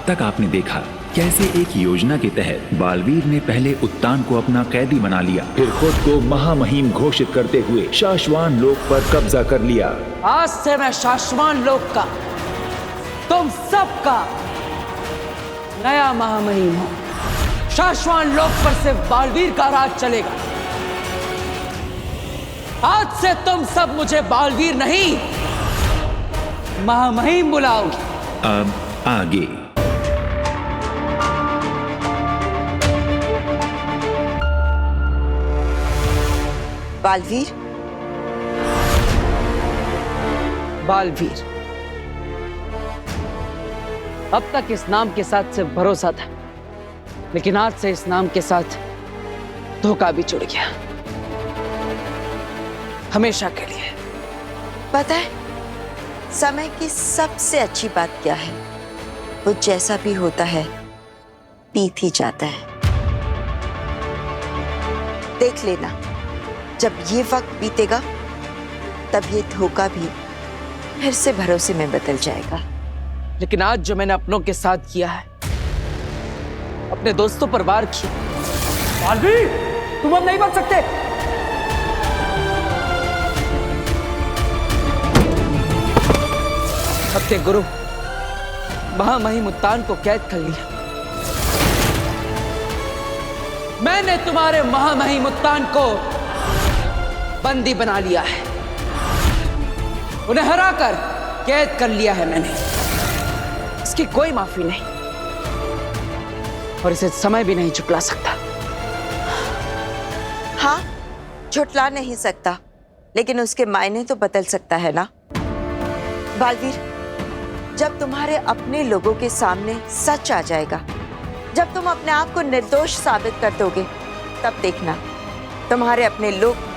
तक आपने देखा कैसे एक योजना के तहत बालवीर ने पहले उत्तान को अपना कैदी बना लिया, फिर खुद को महामहिम घोषित करते हुए शाश्वान लोक पर कब्जा कर लिया। आज से मैं शाश्वान लोक का, तुम सबका नया महामहिम हूं। शाश्वान लोक पर सिर्फ बालवीर का राज चलेगा। आज से तुम सब मुझे बालवीर नहीं, महामहिम बुलाओगे। अब आगे बालवीर। बालवीर। अब तक इस नाम के साथ सिर्फ भरोसा था, लेकिन आज से इस नाम के साथ धोखा भी जुड़ गया, हमेशा के लिए। पता है समय की सबसे अच्छी बात क्या है? वो जैसा भी होता है बीत ही जाता है। देख लेना, जब ये वक्त बीतेगा तब ये धोखा भी फिर से भरोसे में बदल जाएगा। लेकिन आज जो मैंने अपनों के साथ किया है, अपने दोस्तों पर वार किया। बालवीर, तुम अब नहीं बच सकते। अपने गुरु महामहिम उत्तान को कैद कर लिया। मैंने तुम्हारे महामहिम उत्तान को बंदी बना लिया है, उन्हें हराकर कैद कर लिया है मैंने। इसकी कोई माफी नहीं, और इसे समय भी नहीं झुठला सकता। हाँ, झुठला नहीं सकता, लेकिन उसके मायने तो बदल सकता है ना। बालवीर, जब तुम्हारे अपने लोगों के सामने सच आ जाएगा, जब तुम अपने आप को निर्दोष साबित कर दोगे, तब देखना तुम्हारे अपने लोग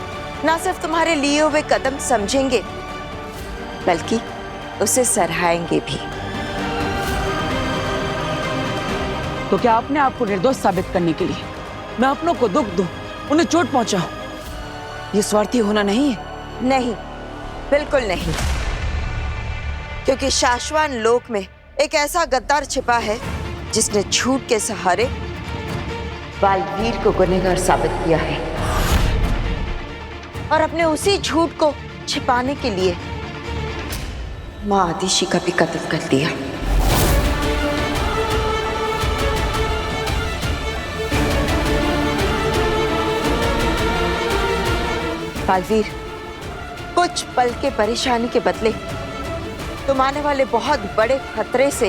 ना सिर्फ तुम्हारे लिए हुए कदम समझेंगे, बल्कि उसे सराहेंगे भी। तो क्या अपने आप को निर्दोष साबित करने के लिए मैं अपनों को दुख दूं, उन्हें चोट पहुंचाऊं, ये स्वार्थी होना नहीं है? नहीं, बिल्कुल नहीं। क्योंकि शाश्वान लोक में एक ऐसा गद्दार छिपा है जिसने झूठ के सहारे बालवीर को गुनहगार साबित किया है, और अपने उसी झूठ को छिपाने के लिए मां आदिशि का भी कत्ल कर दिया। बालवीर, कुछ पल के परेशानी के बदले तुम आने वाले बहुत बड़े खतरे से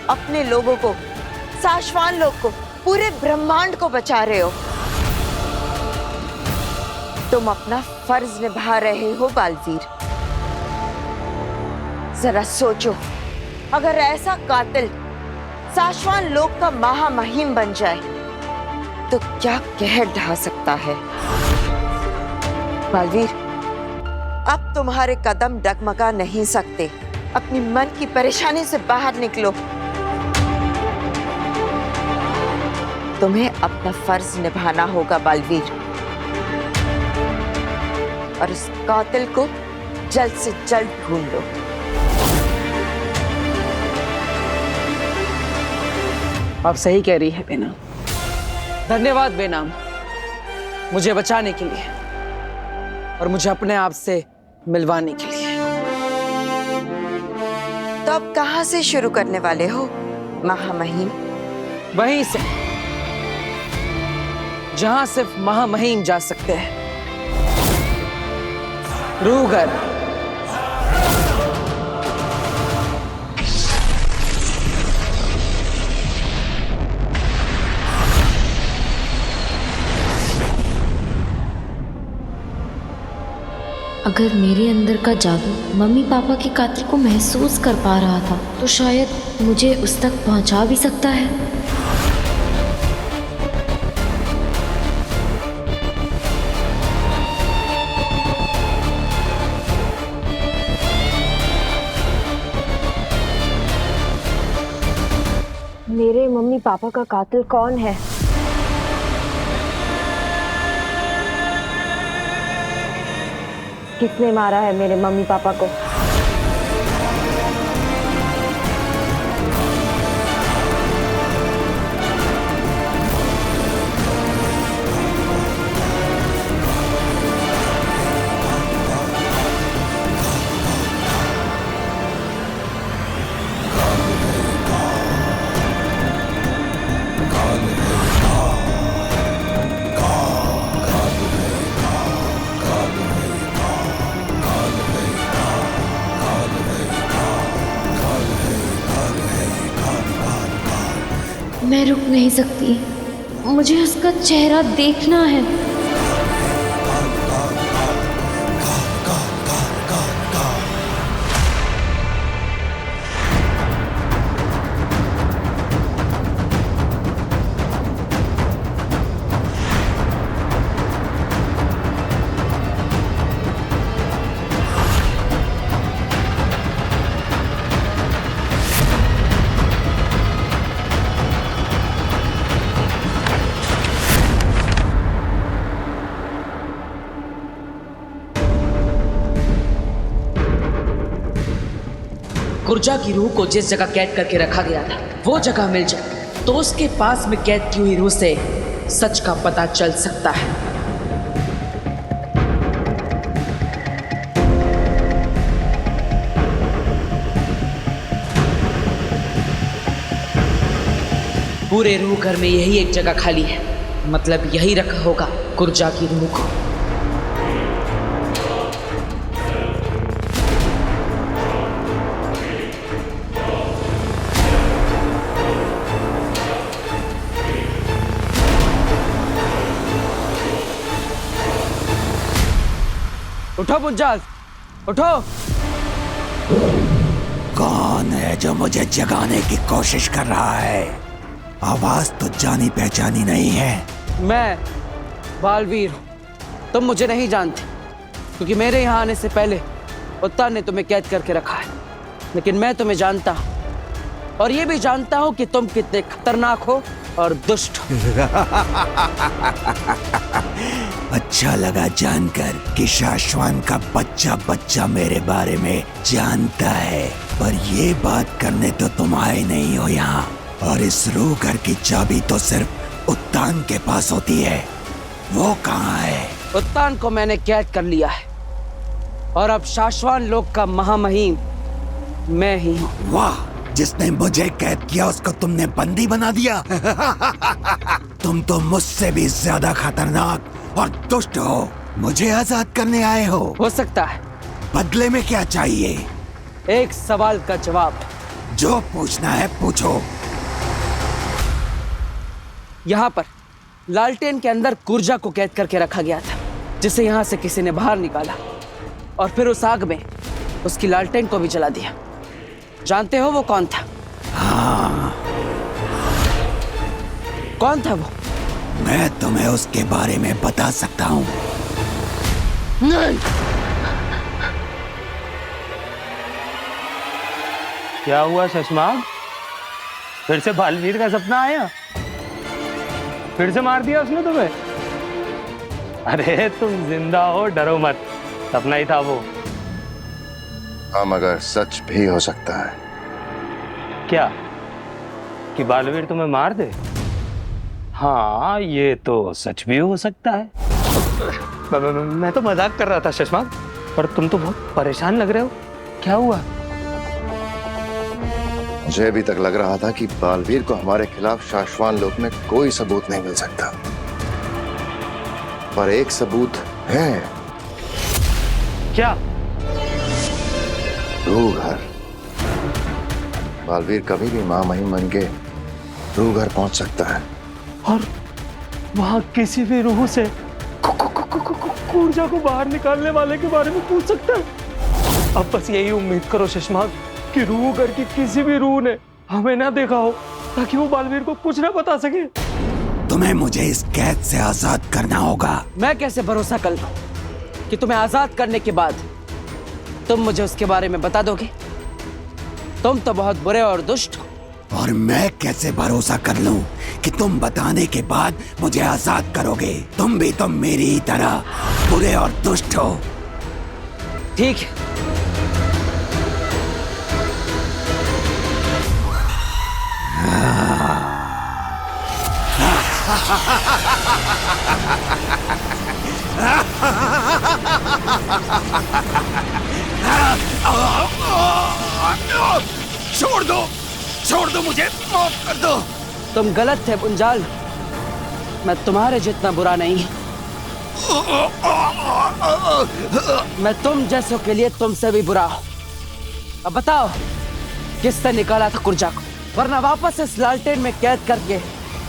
अपने लोगों को, शाश्वान लोक को, पूरे ब्रह्मांड को बचा रहे हो। तुम अपना फर्ज निभा रहे हो बालवीर। जरा सोचो, अगर ऐसा कातिल शाश्वान लोक का महामहिम बन जाए तो क्या कहर ढा सकता है। बालवीर, अब तुम्हारे कदम डगमगा नहीं सकते। अपनी मन की परेशानी से बाहर निकलो। तुम्हें अपना फर्ज निभाना होगा बालवीर, और इस कातिल को जल्द से जल्द ढूंढ लो। आप सही कह रही है बेनाम। धन्यवाद बेनाम, मुझे बचाने के लिए और मुझे अपने आप से मिलवाने के लिए। तो अब कहां से शुरू करने वाले हो महामहिम? वहीं से जहां सिर्फ महामहिम जा सकते हैं, रूघर। अगर मेरे अंदर का जादू मम्मी पापा के कातिल को महसूस कर पा रहा था, तो शायद मुझे उस तक पहुंचा भी सकता है। मेरे मम्मी पापा का कातिल कौन है? किसने मारा है मेरे मम्मी पापा को? मैं रुक नहीं सकती, मुझे उसका चेहरा देखना है। कुर्जा की रूह को जिस जगह कैद करके रखा गया था वो जगह मिल जाए तो उसके पास में कैद की हुई रूह से सच का पता चल सकता है। पूरे रूह घर में यही एक जगह खाली है, मतलब यही रखा होगा कुर्जा की रूह को। उठो मुंजाल, उठो। कौन है जो मुझे जगाने की कोशिश कर रहा है? आवाज तो जानी पहचानी नहीं है। मैं बालवीर हूँ, तुम मुझे नहीं जानते क्योंकि मेरे यहाँ आने से पहले उत्तान ने तुम्हें कैद करके रखा है, लेकिन मैं तुम्हें जानता हूँ और ये भी जानता हूँ कि तुम कितने खतरनाक हो और दुष्ट हो। अच्छा लगा जानकर कि शाश्वान का बच्चा बच्चा मेरे बारे में जानता है, पर ये बात करने तो तुम आए नहीं हो यहाँ। और इस रूह घर की चाबी तो सिर्फ उत्तान के पास होती है, वो कहाँ है? उत्तान को मैंने कैद कर लिया है और अब शाश्वान लोक का महामहिम मैं ही हूँ। वाह, जिसने मुझे कैद किया उसको तुमने बंदी बना दिया। तुम तो मुझसे भी ज्यादा खतरनाक और दुष्ट हो। मुझे आजाद करने आए हो सकता है। बदले में क्या चाहिए? एक सवाल का जवाब। जो पूछना है पूछो। यहाँ पर लालटेन के अंदर कुर्जा को कैद करके रखा गया था, जिसे यहाँ से किसी ने बाहर निकाला और फिर उस आग में उसकी लालटेन को भी जला दिया। जानते हो वो कौन था? हाँ। कौन था वो? मैं तुम्हें उसके बारे में बता सकता हूँ। नहीं। क्या हुआ शशमाग? फिर से बालवीर का सपना आया? फिर से मार दिया उसने तुम्हें? अरे तुम जिंदा हो, डरो मत, सपना ही था वो। हाँ, मगर सच भी हो सकता है। क्या कि बालवीर तुम्हें मार दे? हाँ, ये तो सच भी हो सकता है। मैं तो मजाक कर रहा था शशमाग, पर तुम तो बहुत परेशान लग रहे हो। क्या हुआ? मुझे अभी तक लग रहा था कि बालवीर को हमारे खिलाफ शाश्वान लोक में कोई सबूत नहीं मिल सकता, पर एक सबूत है। क्या? रूह घर। बालवीर कभी भी महामहिम बन के रूह घर पहुंच सकता है और वहां किसी भी रूह से कुर्जा को बाहर निकालने वाले के बारे में पूछ सकता है। अब बस यही उम्मीद करो शशमाग कि रूह घर की किसी भी रूह ने हमें ना देखा हो, ताकि वो बालवीर को कुछ ना बता सके। तुम्हें मुझे इस कैद से आजाद करना होगा। मैं कैसे भरोसा कर लूं कि तुम्हें आजाद करने के बाद तुम मुझे उसके बारे में बता दोगे? तुम तो बहुत बुरे और दुष्ट हो। और मैं कैसे भरोसा कर लूं कि तुम बताने के बाद मुझे आजाद करोगे? तुम भी तो मेरी ही तरह बुरे और दुष्ट हो। ठीक है, छोड़ दो मुझे, माफ कर दो। तुम गलत थे पुंजाल, मैं तुम्हारे जितना बुरा नहीं। मैं तुम जैसों के लिए तुमसे भी बुरा हूं। अब बताओ, किसने निकाला था कुर्जा को? वरना वापस इस लालटेन में कैद करके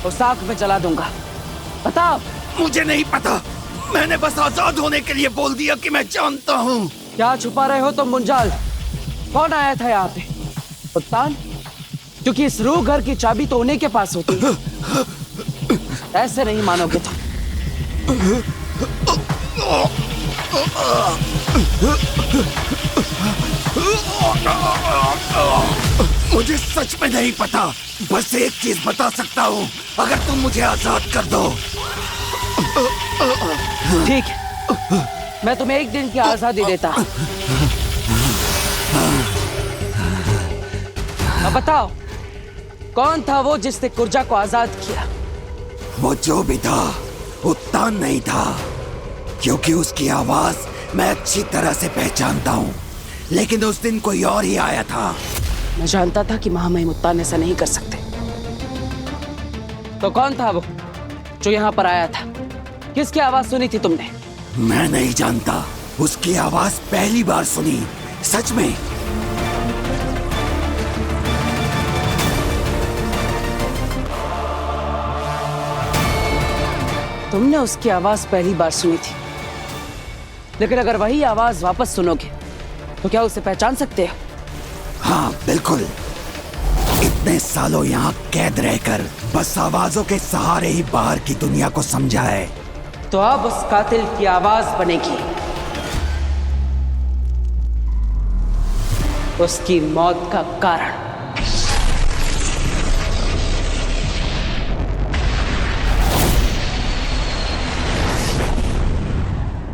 उस आग में जला दूंगा। बताओ। मुझे नहीं पता, मैंने बस आजाद होने के लिए बोल दिया कि मैं जानता हूँ। क्या छुपा रहे हो तुम मुंजाल? कौन आया था यहाँ पे? उत्तान? क्योंकि इस रूह घर की चाबी तो उन्हीं के पास होती है। ऐसे नहीं मानोगे तुम। मुझे सच में नहीं पता, बस एक चीज बता सकता हूँ, अगर तुम मुझे आजाद कर दो। ठीक है, मैं तुम्हें एक दिन की आजादी देता। अब बताओ, कौन था वो जिसने कुर्जा को आजाद किया? वो जो भी था, उत्तान नहीं था, क्योंकि उसकी आवाज मैं अच्छी तरह से पहचानता हूँ। लेकिन उस दिन कोई और ही आया था। मैं जानता था कि महामहिम उत्तान ऐसा नहीं कर सकते। तो कौन था वो जो यहाँ पर आया था? किसकी आवाज सुनी थी तुमने? मैं नहीं जानता, उसकी आवाज पहली बार सुनी, सच में। तुमने उसकी आवाज पहली बार सुनी थी, लेकिन अगर वही आवाज वापस सुनोगे तो क्या उसे पहचान सकते हो? हाँ बिल्कुल। इतने सालों यहाँ कैद रहकर बस आवाजों के सहारे ही बाहर की दुनिया को समझा है। तो अब उस कातिल की आवाज बनेगी उसकी मौत का कारण।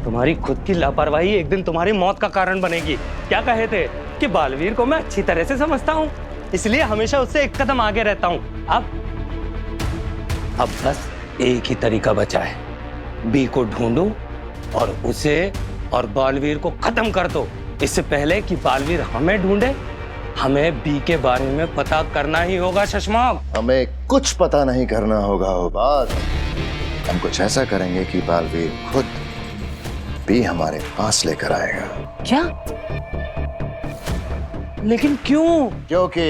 तुम्हारी खुद की लापरवाही एक दिन तुम्हारी मौत का कारण बनेगी। क्या कहे थे कि बालवीर को मैं अच्छी तरह से समझता हूँ, इसलिए हमेशा उससे एक कदम आगे रहता हूँ। अब बस एक ही तरीका बचा है, बी को ढूंढो और उसे और बालवीर को खत्म कर दो। इससे पहले कि बालवीर हमें ढूंढे, हमें बी के बारे में पता करना ही होगा। शशमाग, हमें कुछ पता नहीं करना होगा वो बात। हम कुछ ऐसा करेंगे कि बालवीर खुद भी हमारे पास लेकर आएगा। क्या? लेकिन क्यों? क्योंकि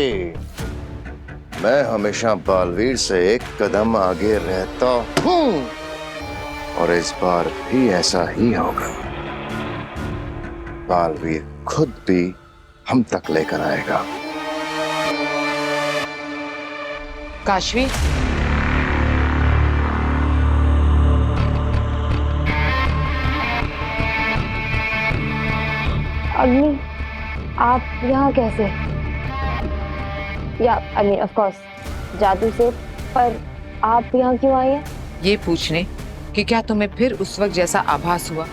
मैं हमेशा बालवीर से एक कदम आगे रहता हूँ और इस बार भी ऐसा ही होगा। बालवीर खुद भी हम तक लेकर आएगा। काशवी, अग्नि, आप यहाँ कैसे? या आई मीन ऑफ कोर्स जादू से, पर आप यहाँ क्यों आई हैं? ये पूछने कि क्या तुम्हें फिर उस वक्त जैसा आभास हुआ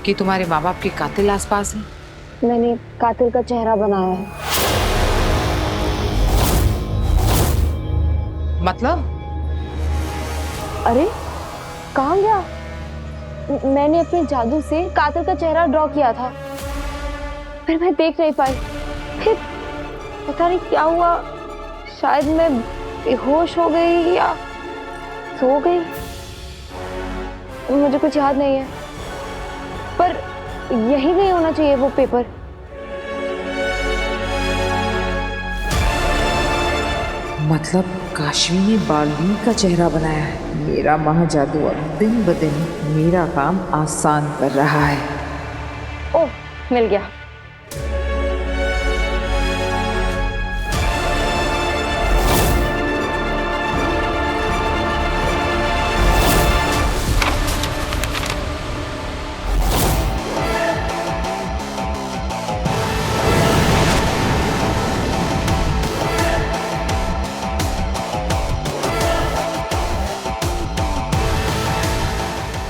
कि तुम्हारे माँ बाप के कातिल आसपास हैं? मैंने कातिल का चेहरा बनाया है। मतलब? अरे कहाँ गया? मैंने अपने जादू से कातिल का चेहरा ड्रॉ किया था, फिर मैं देख नहीं पाई। फिर पता नहीं क्या हुआ, शायद मैं बेहोश हो गई या सो गई, मुझे कुछ याद नहीं है। पर यही नहीं होना चाहिए वो पेपर। मतलब काशवी ने बालवीर का चेहरा बनाया है। मेरा महाजादू अब दिन ब दिन मेरा काम आसान कर रहा है। ओह, मिल गया।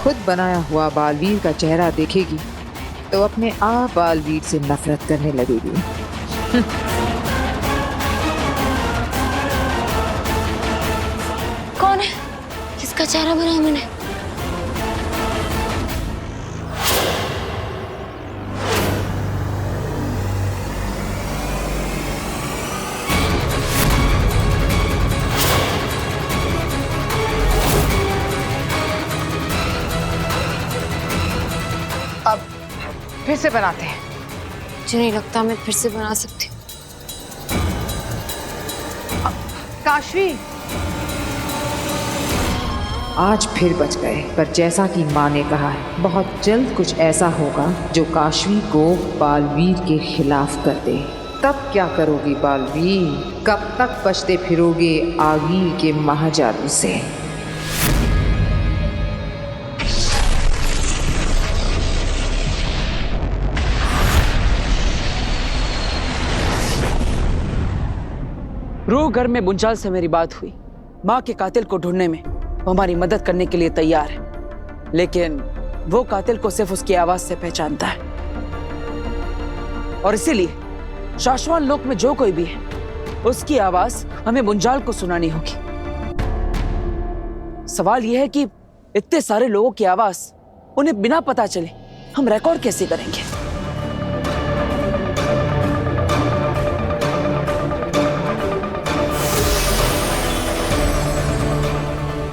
खुद बनाया हुआ बालवीर का चेहरा देखेगी तो अपने आप बालवीर से नफरत करने लगेगी। कौन है? किसका चेहरा बनाया मैंने? अब फिर से बनाते हैं। मुझे नहीं लगता मैं फिर से बना सकती हूँ। काशवी, आज फिर बच गए, पर जैसा कि माँ ने कहा है, बहुत जल्द कुछ ऐसा होगा जो काशवी को बालवीर के खिलाफ कर दे। तब क्या करोगी बालवीर? कब तक बचते फिरोगे आगीर के महाजादू से? रूह घर में बुंचाल से मेरी बात हुई। माँ के कातिल को ढूंढने में वो हमारी मदद करने के लिए तैयार है, लेकिन वो कातिल को सिर्फ उसकी आवाज से पहचानता है, और इसीलिए शाश्वत लोक में जो कोई भी है उसकी आवाज हमें बुंचाल को सुनानी होगी। सवाल यह है कि इतने सारे लोगों की आवाज उन्हें बिना पता चले हम रिकॉर्ड कैसे करेंगे?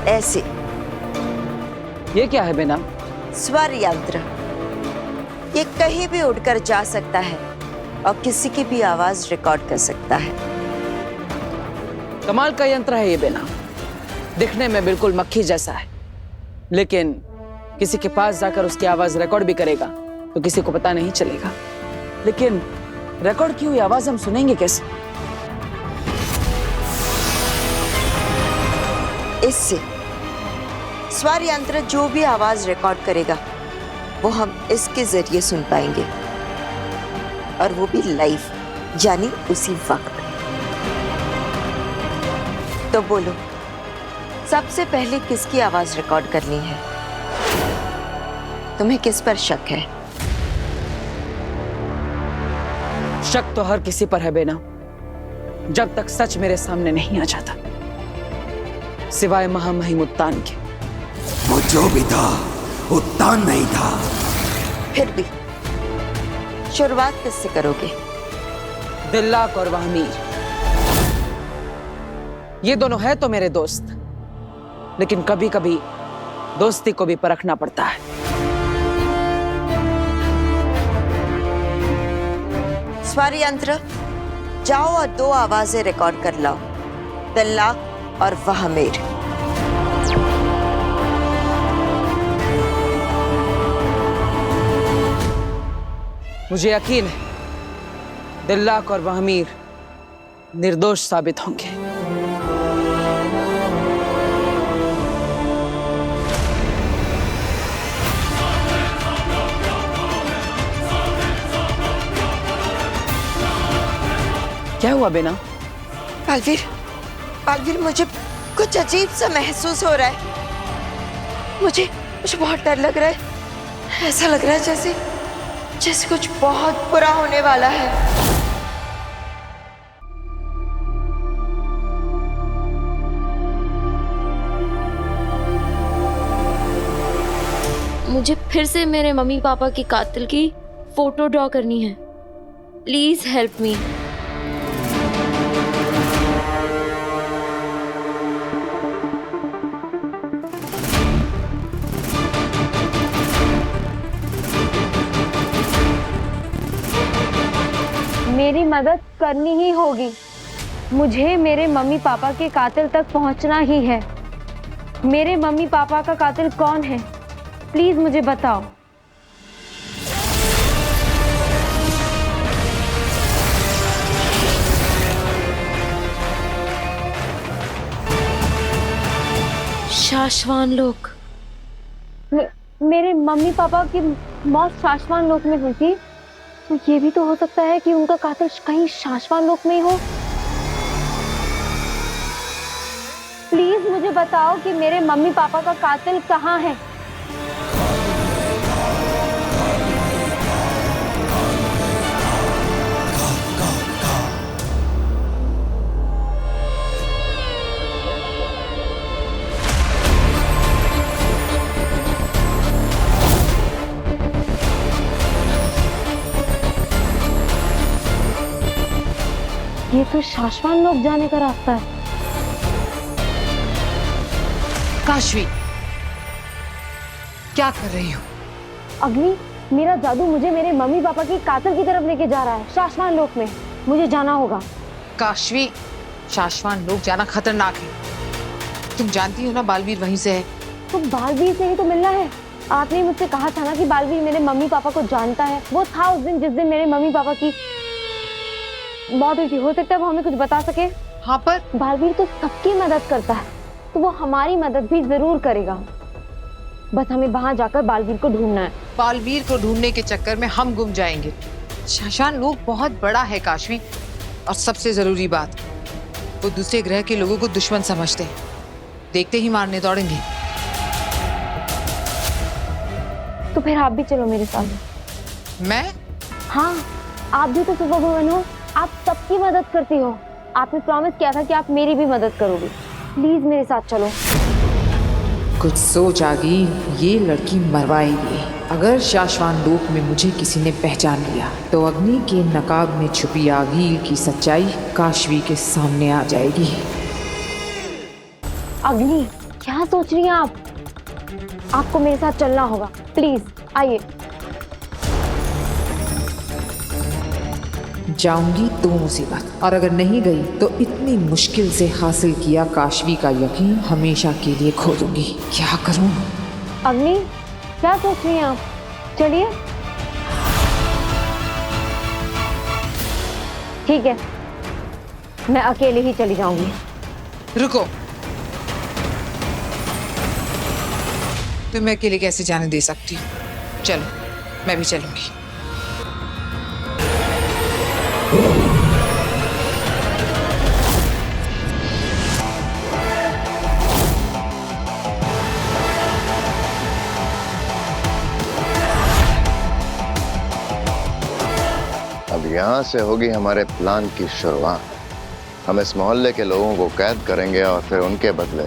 ऐसे। ये क्या है बेना? स्वर यंत्र। ये कहीं भी उड़कर जा सकता है और किसी की भी आवाज रिकॉर्ड कर सकता है। कमाल का यंत्र है ये बेना। दिखने में बिल्कुल मक्खी जैसा है, लेकिन किसी के पास जाकर उसकी आवाज रिकॉर्ड भी करेगा तो किसी को पता नहीं चलेगा। लेकिन रिकॉर्ड की हुई आवाज हम सुनेंगे कैसे? इससे स्वर यंत्र जो भी आवाज रिकॉर्ड करेगा वो हम इसके जरिए सुन पाएंगे, और वो भी लाइव, यानी उसी वक्त। तो बोलो, सबसे पहले किसकी आवाज रिकॉर्ड करनी है? तुम्हें किस पर शक है? शक तो हर किसी पर है बेना, जब तक सच मेरे सामने नहीं आ जाता, सिवाय महामहिम उत्तान के। वो जो भी था उत्तान नहीं था। फिर भी शुरुआत किससे करोगे? दिल्लाक और वहमीर, ये दोनों है तो मेरे दोस्त, लेकिन कभी कभी दोस्ती को भी परखना पड़ता है। स्वर यंत्र, जाओ और 2 आवाजें रिकॉर्ड कर लाओ, दिल्लाक और वहमीर। मुझे यकीन है दिल्लाक और वहमीर निर्दोष साबित होंगे। क्या हुआ बेना? बालवीर, बालवीर, मुझे कुछ अजीब सा महसूस हो रहा है। मुझे बहुत डर लग रहा है। ऐसा लग रहा है जैसे कुछ बहुत बुरा होने वाला है। मुझे फिर से मेरे मम्मी पापा के कातिल की फोटो ड्रॉ करनी है। Please help me. मेरी मदद करनी ही होगी। मुझे मेरे मम्मी पापा के कातिल तक पहुंचना ही है। मेरे मम्मी पापा का कातिल कौन है? प्लीज मुझे बताओ। शाश्वान लोक। मेरे मम्मी पापा की मौत शाश्वान लोक में हुई थी, तो ये भी तो हो सकता है कि उनका कातिल कहीं शाश्वान लोक में ही हो। प्लीज मुझे बताओ कि मेरे मम्मी पापा का कातिल कहाँ है। ये तो शाश्वान लोक जाने का रास्ता है। काशवी, क्या कर रही हो? अग्नि, मेरा जादू मुझे मेरे मम्मी पापा की कातिल की तरफ लेके जा रहा है, शाश्वान लोक में। मुझे जाना होगा। काशवी, शाश्वान लोग जाना खतरनाक है। तुम जानती हो ना बालवीर वहीं से है। तो बालवीर से ही तो मिलना है। आपने मुझसे कहा था ना कि बालवीर मेरे मम्मी पापा को जानता है। वो था उस दिन जिस दिन मेरे मम्मी पापा की मौत हुई थी। हो सकता है वो हमें कुछ बता सके। हाँ, पर बालवीर तो सबकी मदद करता है, तो वो हमारी मदद भी जरूर करेगा। बस हमें वहां जाकर बालवीर को ढूंढना है। बालवीर को ढूंढने के चक्कर में हम गुम जाएंगे। शाश्वान लोग बहुत बड़ा है काशवी, और सबसे जरूरी बात, वो दूसरे ग्रह के लोगों को दुश्मन समझते हैं। देखते ही मारने दौड़ेंगे। तो फिर आप भी चलो मेरे साथ। मैं? हाँ, आप भी तो सुपर वुमन हो। आप सबकी मदद करती हो। आपने प्रॉमिस किया था कि आप मेरी भी मदद करोगे। प्लीज मेरे साथ चलो। कुछ सोच आ गई, ये लड़की मरवाएगी। अगर शाश्वान लोक में मुझे किसी ने पहचान लिया तो अग्नि के नकाब में छुपी आगील की सच्चाई काशवी के सामने आ जाएगी। अग्नि, क्या सोच रही हैं आप? आपको मेरे साथ चलना होगा। प्लीज आइए। जाऊंगी तो मुसीबत, और अगर नहीं गई तो इतनी मुश्किल से हासिल किया काशवी का यकीन हमेशा के लिए खो दूंगी। क्या करूं? अग्नि, क्या सोच रही हैं आप? चलिए। ठीक है, मैं अकेले ही चली जाऊंगी। रुको, तुम्हें अकेले कैसे जाने दे सकती हूँ? चलो, मैं भी चलूंगी। अब यहाँ से होगी हमारे प्लान की शुरुआत। हम इस मोहल्ले के लोगों को कैद करेंगे और फिर उनके बदले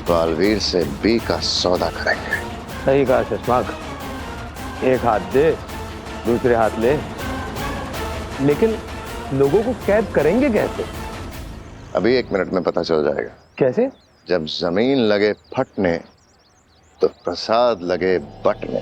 बालवीर से बी का सौदा करेंगे। सही कहा शशांक, एक हाथ दे दूसरे हाथ ले। लेकिन लोगों को कैद करेंगे कैसे? अभी 1 मिनट में पता चल जाएगा। कैसे? जब जमीन लगे फटने तो प्रसाद लगे बटने।